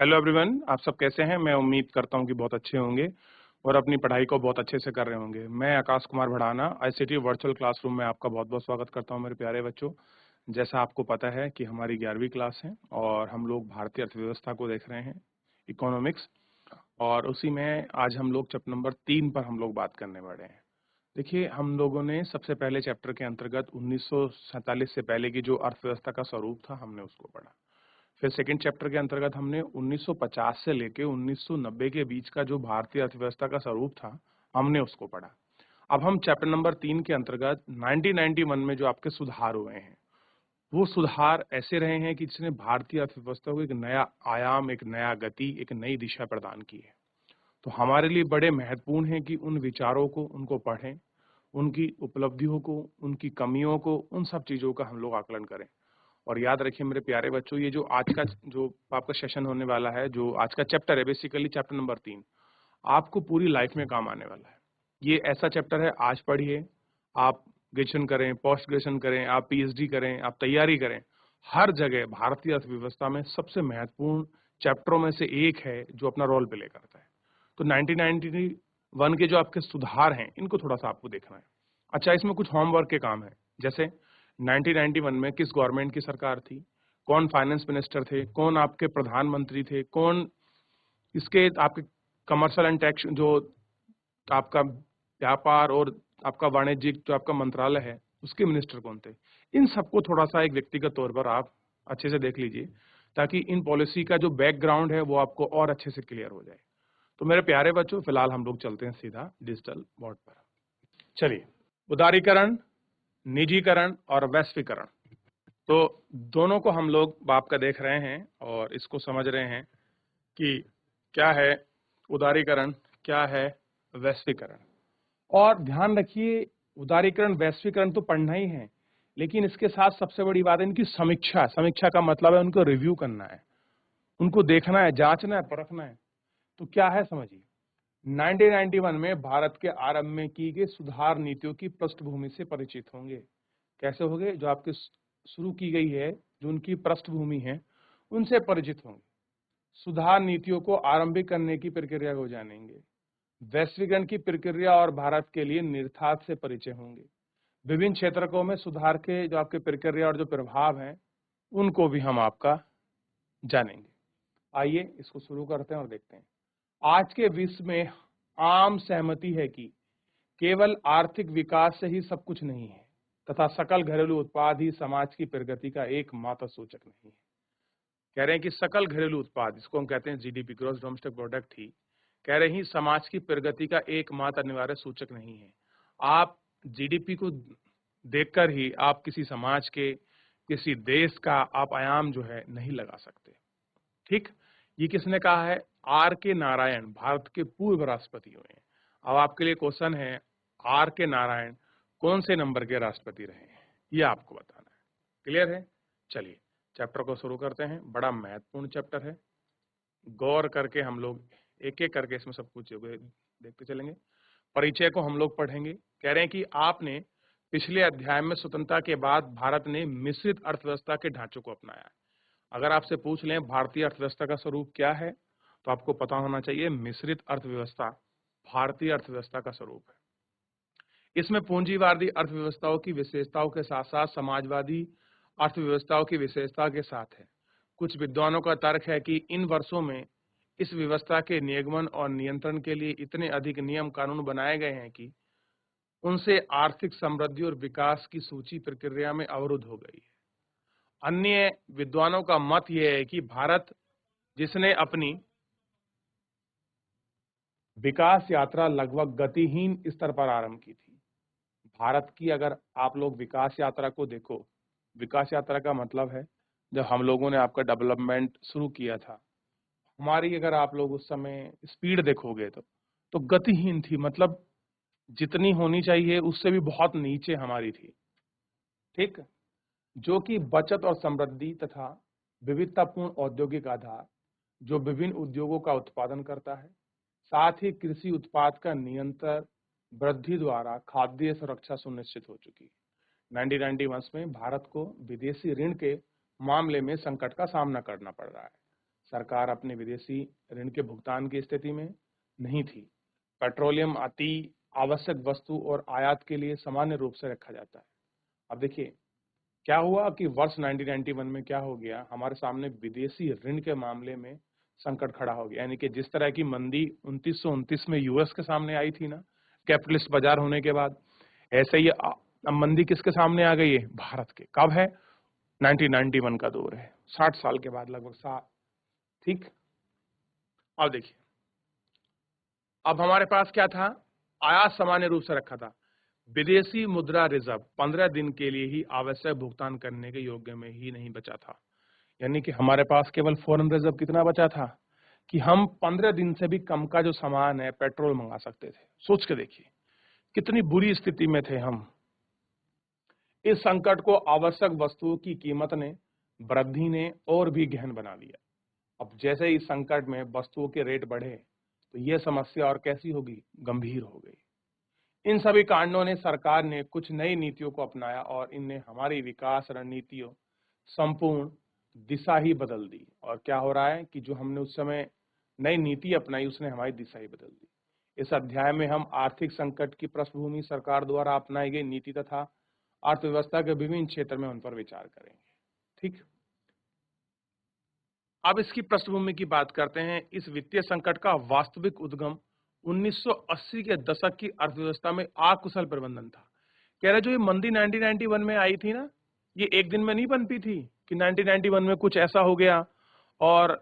Hello everyone, आप सब कैसे हैं? मैं उम्मीद करता हूं कि बहुत अच्छे होंगे और अपनी पढ़ाई को बहुत अच्छे से कर रहे होंगे। मैं Akash Kumar Bhadana ICT virtual classroom में आपका बहुत-बहुत स्वागत करता हूं मेरे प्यारे बच्चों। जैसा आपको पता है कि हमारी 11वीं क्लास है और हम लोग भारतीय अर्थव्यवस्था को देख रहे हैं, इकोनॉमिक्स, और उसी में आज हम लोग चैप्टर नंबर 3 पर हम लोग बात करने वाले हैं। देखिए, हम लोगों ने सबसे पहले चैप्टर के अंतर्गत 1947 से पहले की जो अर्थव्यवस्था का स्वरूप था, हमने उसको पढ़ा। फिर सेकंड चैप्टर के अंतर्गत हमने 1950 से लेके 1990 के बीच का जो भारतीय अर्थव्यवस्था का स्वरूप था, हमने उसको पढ़ा। अब हम चैप्टर नंबर 3 के अंतर्गत 1991 में जो आपके सुधार हुए हैं, वो सुधार ऐसे रहे हैं कि जिसने भारतीय अर्थव्यवस्था को एक नया आयाम, एक नया गति, एक नई दिशा प्रदान की है। तो हमारे लिए बड़े महत्वपूर्ण है कि उन विचारों को, उनको पढ़ें, उनकी उपलब्धियों को, उनकी कमियों को, उन सब चीज़ों का हम लोग आकलन करें। और याद रखिए मेरे प्यारे बच्चों, ये जो आज का जो आपका सेशन होने वाला है, जो आज का चैप्टर है, बेसिकली चैप्टर नंबर 3 आपको पूरी लाइफ में काम आने वाला है। ये ऐसा चैप्टर है, आज पढ़िए, आप ग्रेजुएशन करें, पोस्ट ग्रेजुएशन करें, आप पीएचडी करें, आप तैयारी करें, हर जगह भारतीय अर्थव्यवस्था में सबसे महत्वपूर्ण चैप्टरों में से एक है जो अपना रोल प्ले करता है। तो 1991 के जो आपके सुधार हैं, इनको थोड़ा सा आपको देखना है। अच्छा, इसमें कुछ होमवर्क के काम है। जैसे 1991 में किस गवर्नमेंट की सरकार थी, कौन फाइनेंस मिनिस्टर थे, कौन आपके प्रधानमंत्री थे, कौन इसके आपके कमर्शियल एंड टैक्स जो आपका व्यापार और आपका वाणिज्यिक जो आपका मंत्रालय है, उसके मिनिस्टर कौन थे। इन सबको थोड़ा सा एक व्यक्तिगत तौर पर आप अच्छे से देख लीजिए, ताकि इन पॉलिसी का जो बैकग्राउंड है वो आपको और अच्छे से क्लियर हो जाए। तो मेरे प्यारे बच्चों, फिलहाल हम लोग चलते हैं सीधा डिजिटल बोर्ड पर। चलिए, उदारीकरण, निजीकरण और वैश्वीकरण, तो दोनों को हम लोग आपका देख रहे हैं और इसको समझ रहे हैं कि क्या है उदारीकरण, क्या है वैश्वीकरण। और ध्यान रखिए, उदारीकरण वैश्वीकरण तो पढ़ना ही है, लेकिन इसके साथ सबसे बड़ी बात है इनकी समीक्षा। समीक्षा का मतलब है उनको रिव्यू करना है, उनको देखना है, जांचना है, परखना है। तो क्या है समझिए, 1991 में भारत के आरंभ में की गई सुधार नीतियों की पृष्ठभूमि से परिचित होंगे। कैसे होंगे? जो आपके शुरू की गई है, जो उनकी पृष्ठभूमि है, उनसे परिचित होंगे। सुधार नीतियों को आरंभिक करने की प्रक्रिया को जानेंगे। वैश्वीकरण की प्रक्रिया और भारत के लिए निरर्थक से परिचय होंगे। विभिन्न क्षेत्रों में सुधार के जो आपके प्रक्रिया और जो प्रभाव हैं, उनको भी हम आपका जानेंगे। आइए इसको शुरू करते हैं और देखते हैं। आज के विश्व में आम सहमति है कि केवल आर्थिक विकास से ही सब कुछ नहीं है, तथा सकल घरेलू उत्पाद ही समाज की प्रगति का एकमात्र सूचक नहीं है। कह रहे हैं कि सकल घरेलू उत्पाद, जिसको हम कहते हैं जीडीपी, ग्रॉस डोमेस्टिक प्रोडक्ट, ही कह रहे हैं समाज की प्रगति का एकमात्र अनिवार्य सूचक नहीं है। आप जीडीपी को देखकर ही आप किसी समाज के, किसी देश का आप आयाम जो है नहीं लगा सकते। ठीक, ये किसने कहा है? आर के नारायण, भारत के पूर्व राष्ट्रपति हुए हैं। अब आपके लिए क्वेश्चन है, आर के नारायण कौन से नंबर के राष्ट्रपति रहे हैं, ये आपको बताना है। क्लियर है? चलिए चैप्टर को शुरू करते हैं। बड़ा महत्वपूर्ण चैप्टर है, गौर करके हम लोग एक एक करके इसमें सब कुछ देखते चलेंगे। परिचय को हम लोग पढ़ेंगे। कह रहे हैं कि आपने पिछले अध्याय में स्वतंत्रता के बाद भारत ने मिश्रित अर्थव्यवस्था के ढांचों को अपनाया है। अगर आपसे पूछ लें भारतीय अर्थव्यवस्था का स्वरूप क्या है, तो आपको पता होना चाहिए मिश्रित अर्थव्यवस्था भारतीय अर्थव्यवस्था का स्वरूप है। इसमें पूंजीवादी अर्थव्यवस्थाओं की विशेषताओं के साथ साथ समाजवादी अर्थव्यवस्थाओं की विशेषता के साथ है। कुछ विद्वानों का तर्क है कि इन वर्षों में इस व्यवस्था के नियमन और नियंत्रण के लिए इतने अधिक नियम कानून बनाए गए हैं कि उनसे आर्थिक समृद्धि और विकास की सूची प्रक्रिया में अवरुद्ध हो गई है। अन्य विद्वानों का मत यह है कि भारत, जिसने अपनी विकास यात्रा लगभग गतिहीन स्तर पर आरंभ की थी। भारत की अगर आप लोग विकास यात्रा को देखो, विकास यात्रा का मतलब है जब हम लोगों ने आपका डेवलपमेंट शुरू किया था, हमारी अगर आप लोग उस समय स्पीड देखोगे तो गतिहीन थी, मतलब जितनी होनी चाहिए उससे भी बहुत नीचे हमारी थी। ठीक, जो कि बचत और समृद्धि तथा विविधतापूर्ण औद्योगिक आधार, जो विभिन्न उद्योगों का उत्पादन करता है, साथ ही कृषि उत्पाद का निरंतर वृद्धि द्वारा खाद्य सुरक्षा सुनिश्चित हो चुकी है। 1991 में भारत को विदेशी ऋण के मामले में संकट का सामना करना पड़ रहा है। सरकार अपने विदेशी ऋण के भुगतान की स्थिति में नहीं थी। पेट्रोलियम अति आवश्यक वस्तु और आयात के लिए सामान्य रूप से रखा जाता है। अब देखिए क्या हुआ कि वर्ष 1991 में क्या हो गया, हमारे सामने विदेशी ऋण के मामले में संकट खड़ा हो गया। यानी कि जिस तरह की मंदी 1929 में यूएस के सामने आई थी ना, कैपिटलिस्ट बाजार होने के बाद, ऐसे ही अब मंदी किसके सामने आ गई है? भारत के। कब है? 1991 का दौर है, 60 साल के बाद लगभग 7। ठीक। अब देखिए, अब हमारे पास क्या था? आयात सामान्य रूप से रखा था। विदेशी मुद्रा रिजर्व 15 दिन के लिए ही आवश्यक भुगतान करने के योग्य में ही नहीं बचा था। यानी कि हमारे पास केवल फॉरेन रिजर्व कितना बचा था कि हम 15 दिन से भी कम का जो सामान है, पेट्रोल मंगा सकते थे। सोच के देखिए कितनी बुरी स्थिति में थे हम। इस संकट को आवश्यक वस्तुओं की कीमत ने, वृद्धि ने और भी गहन बना दिया। अब जैसे इस संकट में वस्तुओं के रेट बढ़े तो यह समस्या और कैसी होगी? गंभीर हो गई। इन सभी कारणों ने सरकार ने कुछ नई नीतियों को अपनाया और इनने हमारी विकास रणनीतियों संपूर्ण दिशा ही बदल दी। और क्या हो रहा है कि जो हमने उस समय नई नीति अपनाई उसने हमारी दिशा ही बदल दी। इस अध्याय में हम आर्थिक संकट की पृष्ठभूमि, सरकार द्वारा अपनाई गई नीति तथा अर्थव्यवस्था के विभिन्न क्षेत्र में उन पर विचार करेंगे। ठीक। अब इसकी पृष्ठभूमि की बात करते हैं। इस वित्तीय संकट का वास्तविक उद्गम 1980 के दशक की अर्थव्यवस्था में अकुशल प्रबंधन था। कह रहे जो ये मंदी 1991 में आई थी ना, ये एक दिन में नहीं पनपी थी कि 1991 में कुछ ऐसा हो गया और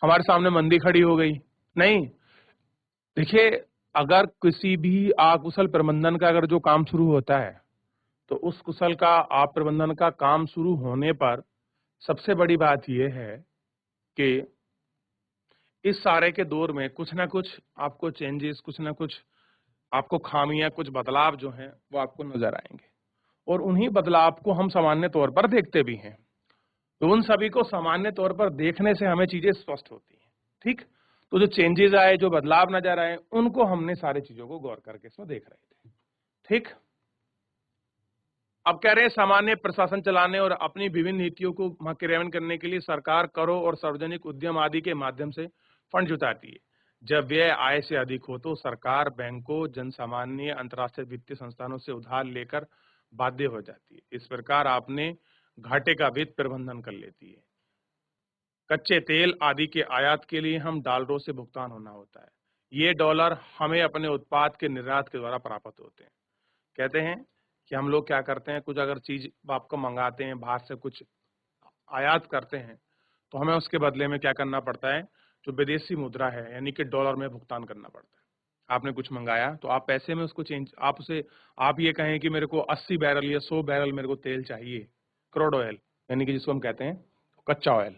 हमारे सामने मंदी खड़ी हो गई। नहीं, देखिए अगर किसी भी अकुशल प्रबंधन का अगर जो काम शुरू होता है तो उस कुशल का आप प्रबंधन का काम शुरू होने पर सबसे बड़ी बात यह है कि इस सारे के दौर में कुछ ना कुछ आपको चेंजेस, कुछ ना कुछ आपको खामियां, कुछ बदलाव जो हैं वो आपको नजर आएंगे और उन्हीं बदलाव को हम सामान्य तौर पर देखते भी हैं। तो उन सभी को सामान्य तौर पर देखने से हमें चीजें स्पष्ट होती हैं। ठीक। तो जो चेंजेस आए, जो बदलाव नजर आए, उनको हमने सारी चीजों को गौर करके इसमें देख रहे थे। ठीक। अब कह रहे हैं सामान्य प्रशासन चलाने और अपनी विभिन्न नीतियों को क्रियान्वयन करने के लिए सरकार करों और सार्वजनिक उद्यम आदि के माध्यम से फंड जुटाती है। जब व्यय आय से अधिक हो तो सरकार बैंकों, जनसामान्य, अंतर्राष्ट्रीय वित्तीय संस्थानों से उधार लेकर बाध्य हो जाती है। इस प्रकार आपने घाटे का वित्त प्रबंधन कर लेती है। कच्चे तेल आदि के आयात के लिए हम डॉलरों से भुगतान होना होता है। ये डॉलर हमें अपने उत्पाद के निर्यात के द्वारा प्राप्त होते हैं। कहते हैं कि हम लोग क्या करते हैं, कुछ अगर चीज आपको मंगाते हैं, बाहर से कुछ आयात करते हैं तो हमें उसके बदले में क्या करना पड़ता है? जो विदेशी मुद्रा है यानी कि डॉलर में भुगतान करना पड़ता है। आपने कुछ मंगाया तो आप पैसे में उसको चेंज, आप ये कहें कि मेरे को 80 बैरल या 100 बैरल मेरे को तेल चाहिए, क्रूड ऑयल यानी कि जिसको हम कहते हैं कच्चा ऑयल,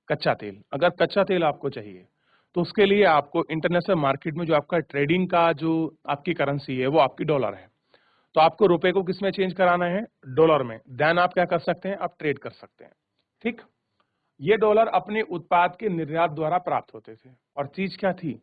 कच्चा तेल। अगर कच्चा तेल आपको चाहिए तो उसके लिए आपको इंटरनेशनल मार्केट में जो आपका ट्रेडिंग का जो आपकी करेंसी है वो आपकी डॉलर है, तो आपको रुपए को किसमें चेंज कराना है? डॉलर में। देन आप क्या कर सकते हैं? आप ट्रेड कर सकते हैं। ठीक। ये डॉलर अपने उत्पाद के निर्यात द्वारा प्राप्त होते थे। और चीज क्या थी?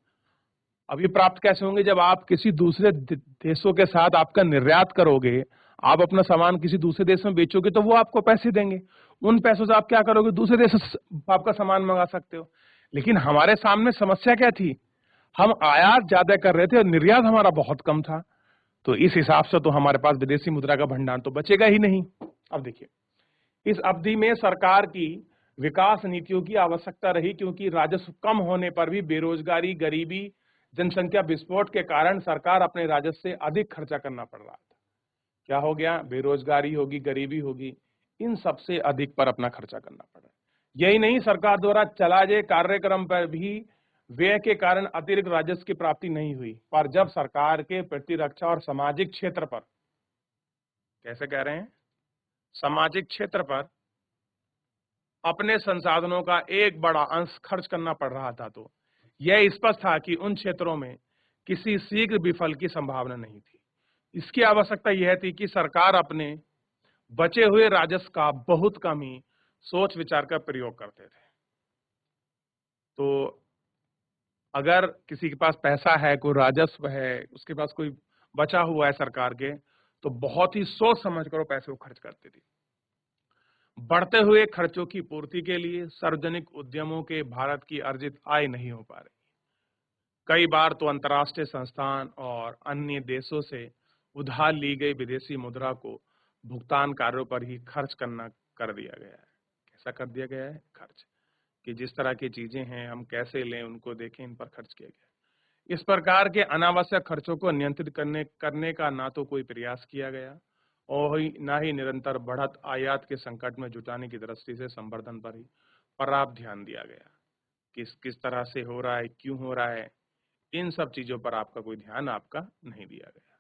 अब ये प्राप्त कैसे होंगे? जब आप किसी दूसरे देशों के साथ आपका निर्यात करोगे, आप अपना सामान किसी दूसरे देश में बेचोगे तो वो आपको पैसे देंगे। उन पैसों से आप क्या करोगे? दूसरे देश से आपका सामान मंगा सकते हो। लेकिन हमारे सामने समस्या क्या थी? हम आयात ज्यादा कर रहे थे और निर्यात हमारा बहुत कम था। तो इस हिसाब से तो हमारे पास विदेशी मुद्रा का भंडार तो बचेगा ही नहीं। अब देखिए, इस अवधि में सरकार की विकास नीतियों की आवश्यकता रही क्योंकि राजस्व कम होने पर भी बेरोजगारी, गरीबी, जनसंख्या विस्फोट के कारण सरकार अपने राजस्व से अधिक खर्चा करना पड़ रहा था। क्या हो गया? बेरोजगारी होगी, गरीबी होगी, इन सबसे अधिक पर अपना खर्चा करना पड़ रहा है। यही नहीं, सरकार द्वारा चलाए कार्यक्रम पर भी व्यय के कारण अतिरिक्त राजस्व की प्राप्ति नहीं हुई। पर जब सरकार के प्रतिरक्षा और सामाजिक क्षेत्र पर, कैसे कह रहे हैं, सामाजिक क्षेत्र पर अपने संसाधनों का एक बड़ा अंश खर्च करना पड़ रहा था तो यह स्पष्ट था कि उन क्षेत्रों में किसी शीघ्र विफल की संभावना नहीं थी। इसकी आवश्यकता यह थी कि सरकार अपने बचे हुए राजस्व का बहुत कम ही सोच विचार का प्रयोग करते थे। तो अगर किसी के पास पैसा है, कोई राजस्व है, उसके पास कोई बचा हुआ है सरकार के, तो बहुत ही सोच समझ कर वो पैसे को खर्च करती थी। बढ़ते हुए खर्चों की पूर्ति के लिए सार्वजनिक उद्यमों के भारत की अर्जित आय नहीं हो पा रही। कई बार तो अंतर्राष्ट्रीय संस्थान और अन्य देशों से उधार ली गई विदेशी मुद्रा को भुगतान कार्यों पर ही खर्च करना कर दिया गया है। कैसा कर दिया गया है? खर्च। कि जिस तरह की चीजें हैं हम कैसे लें उनको देखें, इन पर खर्च किया गया है। इस प्रकार के अनावश्यक खर्चों को नियंत्रित करने का ना तो कोई प्रयास किया गया और ना ही निरंतर बढ़त आयात के संकट में जुटाने की दृष्टि से संवर्धन पर ही पर्याप्त ध्यान दिया गया। किस किस तरह से हो रहा है, क्यों हो रहा है, इन सब चीजों पर आपका कोई ध्यान आपका नहीं दिया गया।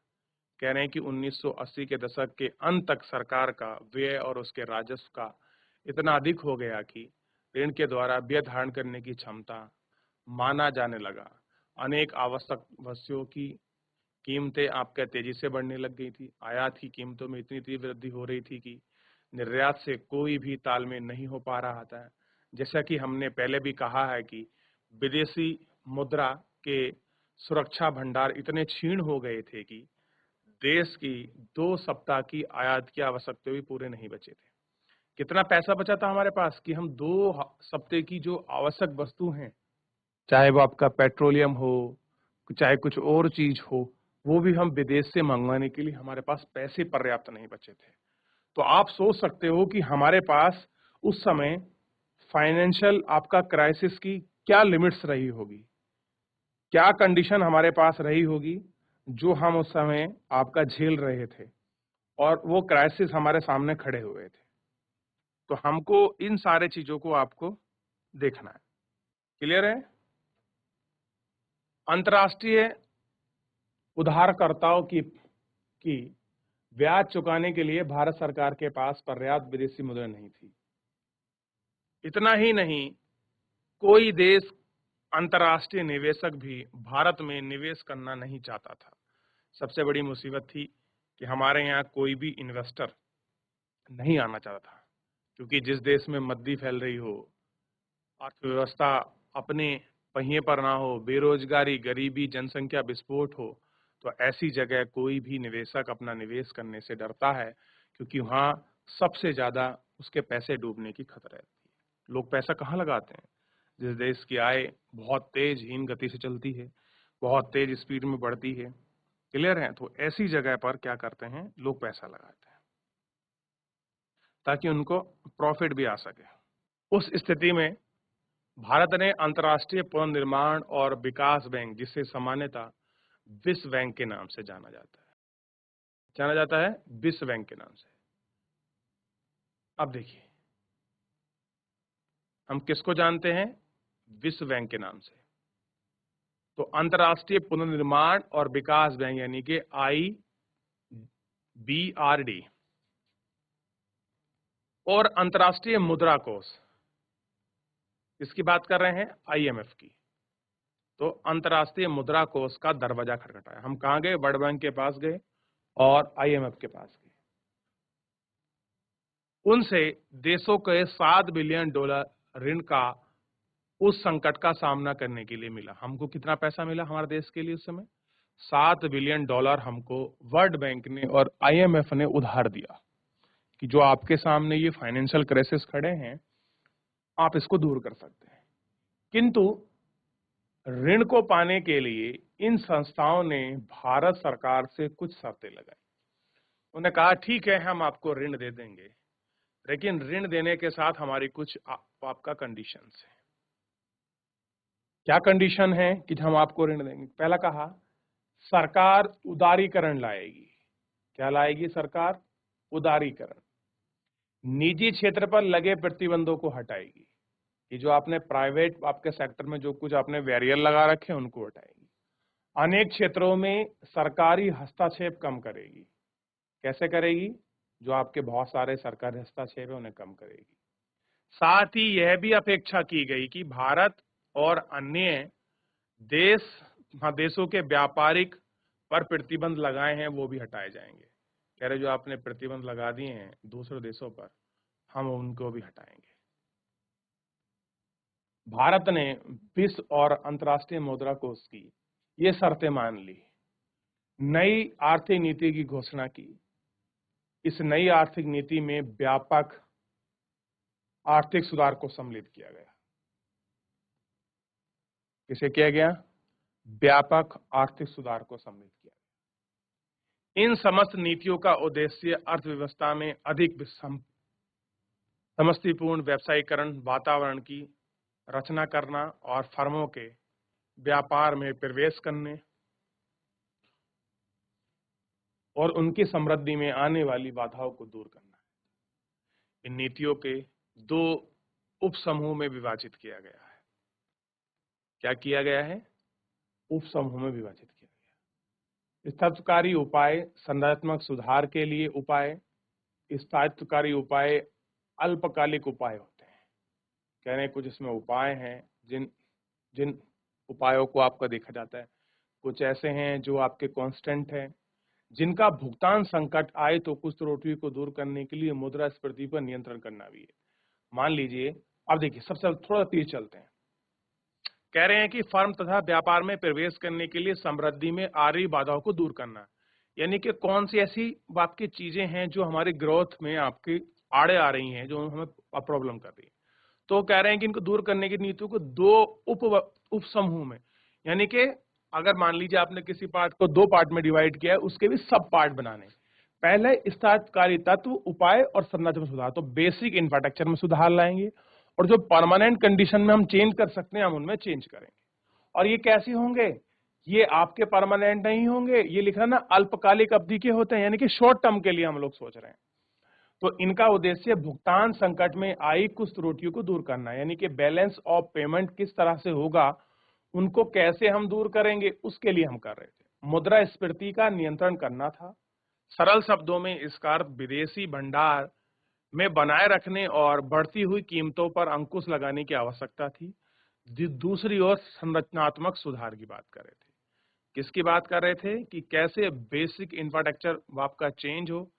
कह रहे हैं कि 1980 के दशक के अंत तक सरकार का व्यय और उसके राजस्व का इतना अधिक हो गया कि ऋण के द्वारा व्यय धारण करने की क्षमता माना जाने लगा। अनेक आवश्यक वस्तुओं की कीमतें आपका तेजी से बढ़ने लग गई थी। आयात की कीमतों में इतनी तेज वृद्धि हो रही थी कि निर्यात से कोई भी तालमेल नहीं हो पा रहा था। जैसा कि हमने पहले भी कहा है कि विदेशी मुद्रा के सुरक्षा भंडार इतने क्षीण हो गए थे कि देश की 2 सप्ताह की आयात की आवश्यकता भी पूरे नहीं बचे थे। कितना पैसा बचा था हमारे पास कि हम 2 सप्ताह की जो आवश्यक वस्तु हैं, चाहे वो आपका पेट्रोलियम हो, चाहे कुछ और चीज हो, वो भी हम विदेश से मंगवाने के लिए हमारे पास पैसे पर्याप्त नहीं बचे थे। तो आप सोच सकते हो कि हमारे पास उस समय फाइनेंशियल आपका क्राइसिस की क्या लिमिट्स रही होगी, क्या कंडीशन हमारे पास रही होगी जो हम उस समय आपका झेल रहे थे और वो क्राइसिस हमारे सामने खड़े हुए थे। तो हमको इन सारे चीजों को आपको देखना है। क्लियर है? अंतर्राष्ट्रीय उधारकर्ताओं की ब्याज चुकाने के लिए भारत सरकार के पास पर्याप्त विदेशी मुद्रा नहीं थी। इतना ही नहीं, कोई देश अंतर्राष्ट्रीय निवेशक भी भारत में निवेश करना नहीं चाहता था। सबसे बड़ी मुसीबत थी कि हमारे यहाँ कोई भी इन्वेस्टर नहीं आना चाहता था, क्योंकि जिस देश में मंदी फैल रही हो, अर्थव्यवस्था अपने पहिए पर ना हो, बेरोजगारी, गरीबी, जनसंख्या विस्फोट हो, तो ऐसी जगह कोई भी निवेशक अपना निवेश करने से डरता है, क्योंकि वहाँ सबसे ज्यादा उसके पैसे डूबने की खतरा रहती है। लोग पैसा कहाँ लगाते हैं? जिस देश की आय बहुत तेज हीन गति से चलती है, बहुत तेज स्पीड में बढ़ती है। क्लियर है? तो ऐसी जगह पर क्या करते हैं, लोग पैसा लगाते हैं ताकि उनको प्रॉफिट भी आ सके। उस स्थिति में भारत ने अंतर्राष्ट्रीय पुनर्निर्माण और विकास बैंक, जिसे सामान्यतः विश्व बैंक के नाम से जाना जाता है विश्व बैंक के नाम से। अब देखिए, हम किसको जानते हैं? विश्व बैंक के नाम से। तो अंतर्राष्ट्रीय पुनर्निर्माण और विकास बैंक यानी कि IBRD और अंतर्राष्ट्रीय मुद्रा कोष, इसकी बात कर रहे हैं IMF की। तो अंतर्राष्ट्रीय मुद्रा कोष का दरवाजा खटखटाया। हम कहां गए? वर्ल्ड बैंक के पास गए और IMF के पास गए। उनसे देशों के $7 बिलियन ऋण का उस संकट का सामना करने के लिए मिला। हमको कितना पैसा मिला हमारे देश के लिए उस समय? $7 बिलियन हमको वर्ल्ड बैंक ने और IMF ने उधार दिया कि जो आपके सामने ये फाइनेंशियल क्राइसिस खड़े हैं, आप इसको दूर कर सकते हैं। किंतु ऋण को पाने के लिए इन संस्थाओं ने भारत सरकार से कुछ शर्तें लगाई। उन्होंने कहा ठीक है, हम आपको ऋण दे देंगे, लेकिन ऋण देने के साथ हमारी कुछ आपका कंडीशंस है। क्या कंडीशन है कि हम आपको ऋण देंगे? पहला कहा, सरकार उदारीकरण लाएगी। क्या लाएगी सरकार? उदारीकरण। निजी क्षेत्र पर लगे प्रतिबंधों को हटाएगी। ये जो आपने प्राइवेट आपके सेक्टर में जो कुछ आपने बैरियर लगा रखे हैं उनको हटाएगी। अनेक क्षेत्रों में सरकारी हस्तक्षेप कम करेगी। कैसे करेगी? जो आपके बहुत सारे सरकारी हस्तक्षेप है उन्हें कम करेगी। साथ ही यह भी अपेक्षा की गई कि भारत और अन्य देशों के व्यापारिक पर प्रतिबंध लगाए हैं वो भी हटाए जाएंगे। कह रहे जो आपने प्रतिबंध लगा दिए हैं दूसरे देशों पर, हम उनको भी हटाएंगे। भारत ने विश्व और अंतर्राष्ट्रीय मुद्रा कोष की ये शर्तें मान ली। नई आर्थिक नीति की घोषणा की। इस नई आर्थिक नीति में व्यापक आर्थिक सुधार को सम्मिलित किया गया। किसे किया गया? व्यापक आर्थिक सुधार को सम्मिलित किया गया। इन समस्त नीतियों का उद्देश्य अर्थव्यवस्था में अधिक समष्टिपूर्ण व्यावसायीकरण वातावरण की रचना करना और फर्मों के व्यापार में प्रवेश करने और उनकी समृद्धि में आने वाली बाधाओं को दूर करना है। इन नीतियों के दो उपसमूह में विभाजित किया गया है। क्या किया गया है? उपसमूह में विभाजित किया गया। स्थायित्वकारी उपाय संरचनात्मक सुधार के लिए उपाय। स्थायित्वकारी उपाय अल्पकालिक उपाय होते हैं। कह रहे हैं कुछ इसमें उपाय हैं जिन उपायों को आपका देखा जाता है। कुछ ऐसे हैं जो आपके कांस्टेंट हैं, जिनका भुगतान संकट आए तो कुछ त्रुटि को दूर करने के लिए मुद्रास्फीति पर नियंत्रण करना भी है। मान लीजिए, अब देखिए सबसे थोड़ा तेज चलते हैं। कह रहे हैं कि फर्म तथा व्यापार में प्रवेश करने के लिए समृद्धि में आ रही बाधाओं को दूर करना, यानी कि कौन सी ऐसी बात की चीजें हैं जो हमारी ग्रोथ में आपकी आड़े आ रही हैं, जो हमें प्रॉब्लम कर रही है। तो कह रहे हैं कि इनको दूर करने की नीतियों को दो उप समूह में, यानी कि अगर मान लीजिए आपने किसी पार्ट को दो पार्ट में डिवाइड किया है, उसके भी सब पार्ट बनाने। पहले स्थायित्वकारी तत्व, उपाय और संरचना में सुधार। तो बेसिक इंफ्रास्ट्रक्चर में सुधार लाएंगे और जो परमानेंट कंडीशन में हम चेंज कर सकते हैं हम उनमें चेंज करेंगे। और ये कैसे होंगे? ये आपके परमानेंट नहीं होंगे, ये लिखना ना अल्पकालिक अवधि के होते हैं, यानी कि शॉर्ट टर्म के लिए हम लोग सोच रहे हैं। तो इनका उद्देश्य भुगतान संकट में आई कुछ त्रुटियों को दूर करना है, यानी कि बैलेंस ऑफ पेमेंट किस तरह से होगा, उनको कैसे हम दूर करेंगे, उसके लिए हम कर रहे थे। मुद्रास्फीति का नियंत्रण करना था। सरल शब्दों में इसका अर्थ विदेशी भंडार में बनाए रखने और बढ़ती हुई कीमतों पर अंकुश लगाने की आवश्यकता थी। दूसरी ओर संरचनात्मक सुधार की बात कर रहे थे। किसकी बात कर रहे थे? कि कैसे बेसिक इंफ्रास्ट्रक्चर आपका चेंज हो,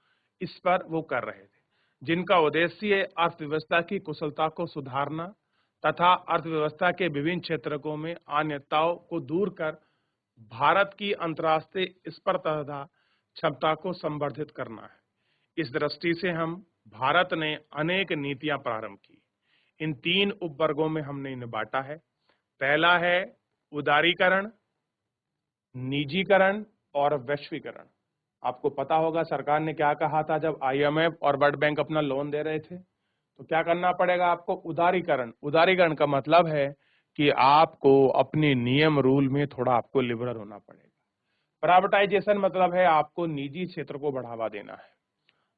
इस पर वो कर रहे थे, जिनका उद्देश्य अर्थव्यवस्था की कुशलता को सुधारना तथा अर्थव्यवस्था के विभिन्न क्षेत्रों में अनियमितताओं को दूर कर भारत की अंतर्राष्ट्रीय स्पर्धा तथा क्षमता को संवर्धित करना है। इस दृष्टि से हम भारत ने अनेक नीतियां प्रारंभ की। इन तीन उपवर्गों में हमने इन्हें बांटा है। पहला है उदारीकरण, निजीकरण और वैश्वीकरण। आपको पता होगा सरकार ने क्या कहा था जब IMF और वर्ल्ड बैंक अपना लोन दे रहे थे, तो क्या करना पड़ेगा आपको? उदारीकरण। उदारीकरण का मतलब है कि आपको अपने नियम रूल में थोड़ा आपको लिबरल होना पड़ेगा। प्राइवेटाइजेशन मतलब है आपको निजी क्षेत्र को बढ़ावा देना है।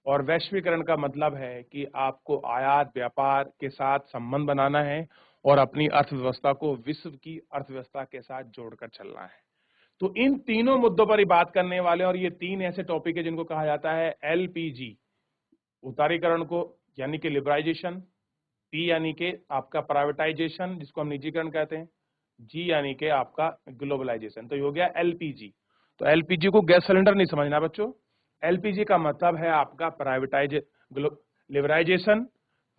और वैश्वीकरण का मतलब है कि आपको आयात व्यापार के साथ संबंध बनाना है और अपनी अर्थव्यवस्था को विश्व की अर्थव्यवस्था के साथ जोड़कर चलना है। तो इन तीनों मुद्दों पर ही बात करने वाले, और ये तीन ऐसे टॉपिक है जिनको कहा जाता है LPG। उदारीकरण को यानी कि लिबराइजेशन, P यानी कि आपका प्राइवेटाइजेशन जिसको हम निजीकरण कहते हैं, G यानी कि आपका ग्लोबलाइजेशन। तो ये हो गया LPG। तो LPG को गैस सिलेंडर नहीं समझना बच्चों। LPG का मतलब है आपका लिबराइजेशन,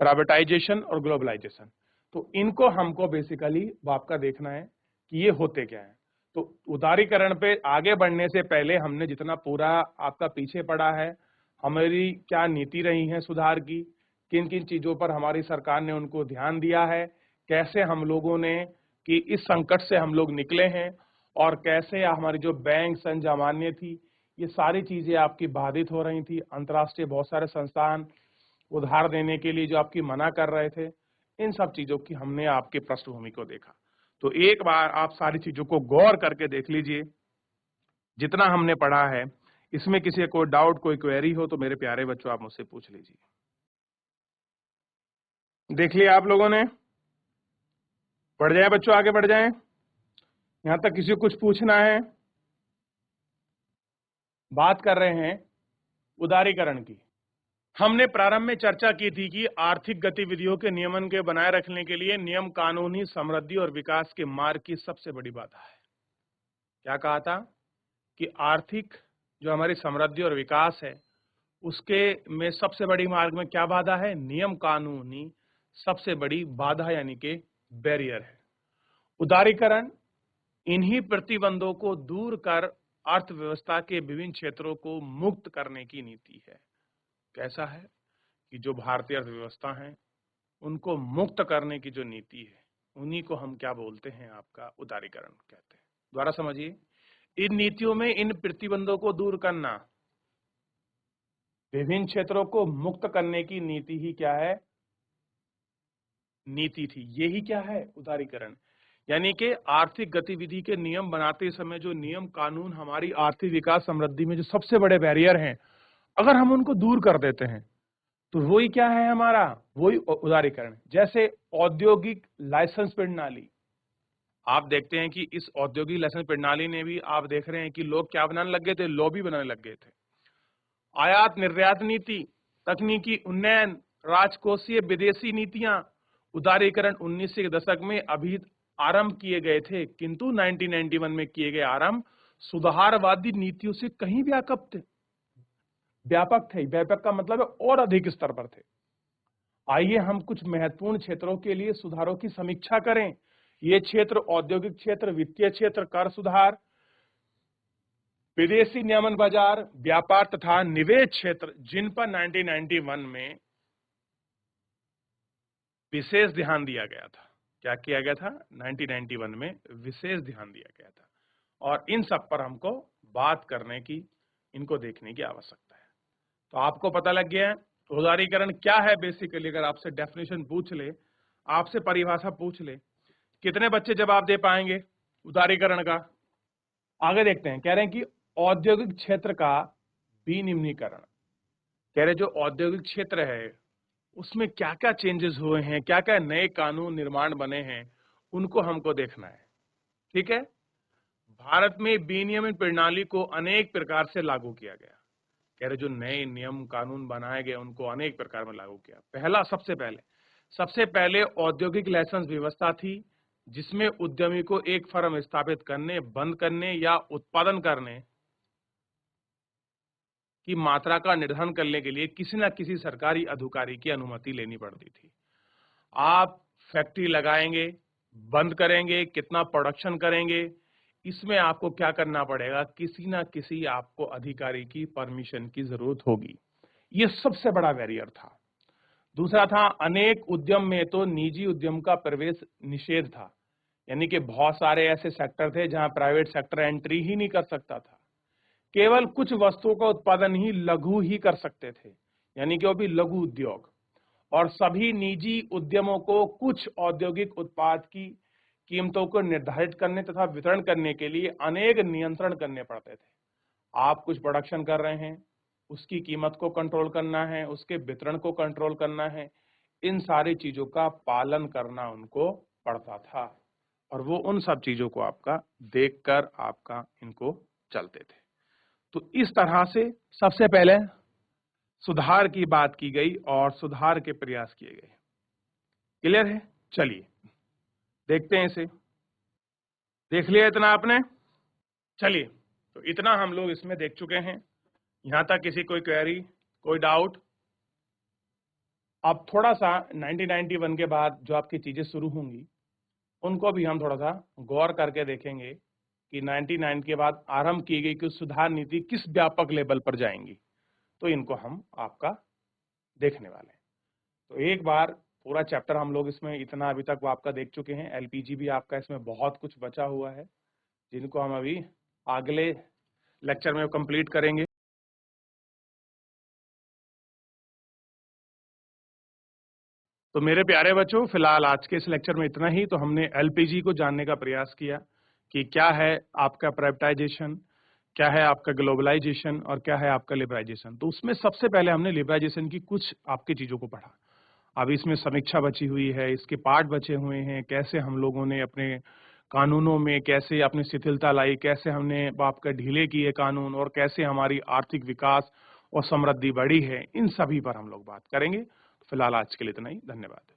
प्राइवेटाइजेशन और ग्लोबलाइजेशन। तो इनको हमको बेसिकली आपका देखना है कि ये होते क्या है। तो उदारीकरण पे आगे बढ़ने से पहले हमने जितना पूरा आपका पीछे पड़ा है, हमारी क्या नीति रही है सुधार की, किन किन चीजों पर हमारी सरकार ने उनको ध्यान दिया है, कैसे हम लोगों ने कि इस संकट से हम लोग निकले हैं, और कैसे हमारी जो बैंक संजय अमान्य थी, ये सारी चीजें आपकी बाधित हो रही थी। अंतर्राष्ट्रीय बहुत सारे संस्थान उधार देने के लिए जो आपकी मना कर रहे थे, इन सब चीजों की हमने आपकी पृष्ठभूमि को देखा। तो एक बार आप सारी चीजों को गौर करके देख लीजिए जितना हमने पढ़ा है। इसमें किसी को डाउट, कोई क्वेरी हो तो मेरे प्यारे बच्चों आप मुझसे पूछ लीजिए। देख लिया आप लोगों ने? बढ़ जाए बच्चों, आगे बढ़ जाएं। यहां तक किसी को कुछ पूछना है? बात कर रहे हैं उदारीकरण की। हमने प्रारंभ में चर्चा की थी कि आर्थिक गतिविधियों के नियमन के बनाए रखने के लिए नियम कानून ही समृद्धि और विकास के मार्ग की सबसे बड़ी बाधा है। क्या कहा था? कि आर्थिक जो हमारी समृद्धि और विकास है उसके में सबसे बड़ी मार्ग में क्या बाधा है? नियम कानून ही सबसे बड़ी बाधा यानी कि बैरियर है। उदारीकरण इन्हीं प्रतिबंधों को दूर कर अर्थव्यवस्था के विभिन्न क्षेत्रों को मुक्त करने की नीति है। कैसा है? कि जो भारतीय अर्थव्यवस्था है उनको मुक्त करने की जो नीति है, उन्हीं को हम क्या बोलते हैं, आपका उदारीकरण कहते हैं। दोबारा समझिए, इन नीतियों में इन प्रतिबंधों को दूर करना, विभिन्न क्षेत्रों को मुक्त करने की नीति ही क्या है, नीति थी। यही क्या है, उदारीकरण। यानी कि आर्थिक गतिविधि के नियम बनाते समय जो नियम कानून हमारी आर्थिक विकास समृद्धि में जो सबसे बड़े बैरियर हैं, अगर हम उनको दूर कर देते हैं तो वही क्या है हमारा, वही उदारीकरण। जैसे औद्योगिक लाइसेंस प्रणाली, आप देखते हैं कि इस औद्योगिक लाइसेंस प्रणाली ने भी, आप देख रहे हैं कि लोग क्या बनाने लग गए थे, लॉबी बनाने लग गए थे। आयात निर्यात नीति, तकनीकी उन्नयन, राजकोषीय विदेशी नीतियां, उदारीकरण 19 के दशक में अभी आरंभ किए गए थे, किंतु 1991 में किए गए आरंभ सुधारवादी नीतियों से कहीं व्यापक थे। व्यापक का मतलब है और अधिक स्तर पर थे। आइए हम कुछ महत्वपूर्ण क्षेत्रों के लिए सुधारों की समीक्षा करें। ये क्षेत्र औद्योगिक क्षेत्र, वित्तीय क्षेत्र, कर सुधार, विदेशी नियमन बाजार, व्यापार तथा निवेश क्षेत्र, जिन पर 1991 में विशेष ध्यान दिया गया था। क्या किया गया था, 1991 में विशेष ध्यान दिया गया था, और इन सब पर हमको बात करने की, इनको देखने की आवश्यकता है। तो आपको पता लग गया है उदारीकरण क्या है। बेसिकली अगर आपसे डेफिनेशन पूछ ले, आपसे परिभाषा पूछ ले, कितने बच्चे जवाब दे पाएंगे उदारीकरण का? आगे देखते हैं। कह रहे हैं कि औद्योगिक क्षेत्र का विनियमीकरण। कह रहे जो औद्योगिक क्षेत्र है उसमें क्या क्या चेंजेस हुए हैं, क्या क्या नए कानून निर्माण बने हैं, उनको हमको देखना है। ठीक है। भारत में विनियमन प्रणाली को अनेक प्रकार से लागू किया गया। कह रहे जो नए नियम कानून बनाए गए उनको अनेक प्रकार में लागू किया। पहला, सबसे पहले औद्योगिक लाइसेंस व्यवस्था थी, जिसमें उद्यमी को एक फर्म स्थापित करने, बंद करने या उत्पादन करने की मात्रा का निर्धारण करने के लिए किसी न किसी सरकारी अधिकारी की अनुमति लेनी पड़ती थी। आप फैक्ट्री लगाएंगे, बंद करेंगे, कितना प्रोडक्शन करेंगे, इसमें आपको क्या करना पड़ेगा, किसी ना किसी आपको अधिकारी की परमिशन की जरूरत होगी। ये सबसे बड़ा बैरियर था। दूसरा था, अनेक उद्यम में तो निजी उद्यम का प्रवेश निषेध था, यानी कि बहुत सारे ऐसे सेक्टर थे जहां प्राइवेट सेक्टर एंट्री ही नहीं कर सकता था। केवल कुछ वस्तुओं का उत्पादन ही लघु ही कर सकते थे, यानी कि वो भी लघु उद्योग। और सभी निजी उद्यमों को कुछ औद्योगिक उत्पाद की कीमतों को निर्धारित करने तथा वितरण करने के लिए अनेक नियंत्रण करने पड़ते थे। आप कुछ प्रोडक्शन कर रहे हैं, उसकी कीमत को कंट्रोल करना है, उसके वितरण को कंट्रोल करना है, इन सारी चीजों का पालन करना उनको पड़ता था, और वो उन सब चीजों को आपका देखकर आपका इनको चलते थे। तो इस तरह से सबसे पहले सुधार की बात की गई और सुधार के प्रयास किए गए। क्लियर है? चलिए देखते हैं इसे। देख लिया इतना आपने? चलिए, तो इतना हम लोग इसमें देख चुके हैं। यहां तक किसी कोई क्वेरी, कोई डाउट? अब थोड़ा सा 1991 के बाद जो आपकी चीजें शुरू होंगी उनको भी हम थोड़ा सा गौर करके देखेंगे कि 99 के बाद आरंभ की गई कुछ सुधार नीति किस व्यापक लेवल पर जाएंगी, तो इनको हम आपका देखने वाले हैं। तो एक बार पूरा चैप्टर हम लोग इसमें इतना अभी तक वो आपका देख चुके हैं। एलपीजी भी आपका इसमें बहुत कुछ बचा हुआ है, जिनको हम अभी अगले लेक्चर में कंप्लीट करेंगे। तो मेरे प्यारे बच्चों, फिलहाल आज के इस लेक्चर में इतना ही। तो हमने एलपीजी को जानने का प्रयास किया कि क्या है आपका प्राइवेटाइजेशन, क्या है आपका ग्लोबलाइजेशन और क्या है आपका लिबराइजेशन। तो उसमें सबसे पहले हमने लिबराइजेशन की कुछ आपकी चीजों को पढ़ा। अब इसमें समीक्षा बची हुई है, इसके पार्ट बचे हुए हैं, कैसे हम लोगों ने अपने कानूनों में कैसे अपनी शिथिलता लाई, कैसे हमने आपका ढीले किए कानून, और कैसे हमारी आर्थिक विकास और समृद्धि बढ़ी है, इन सभी पर हम लोग बात करेंगे। फिलहाल आज के लिए इतना ही। धन्यवाद।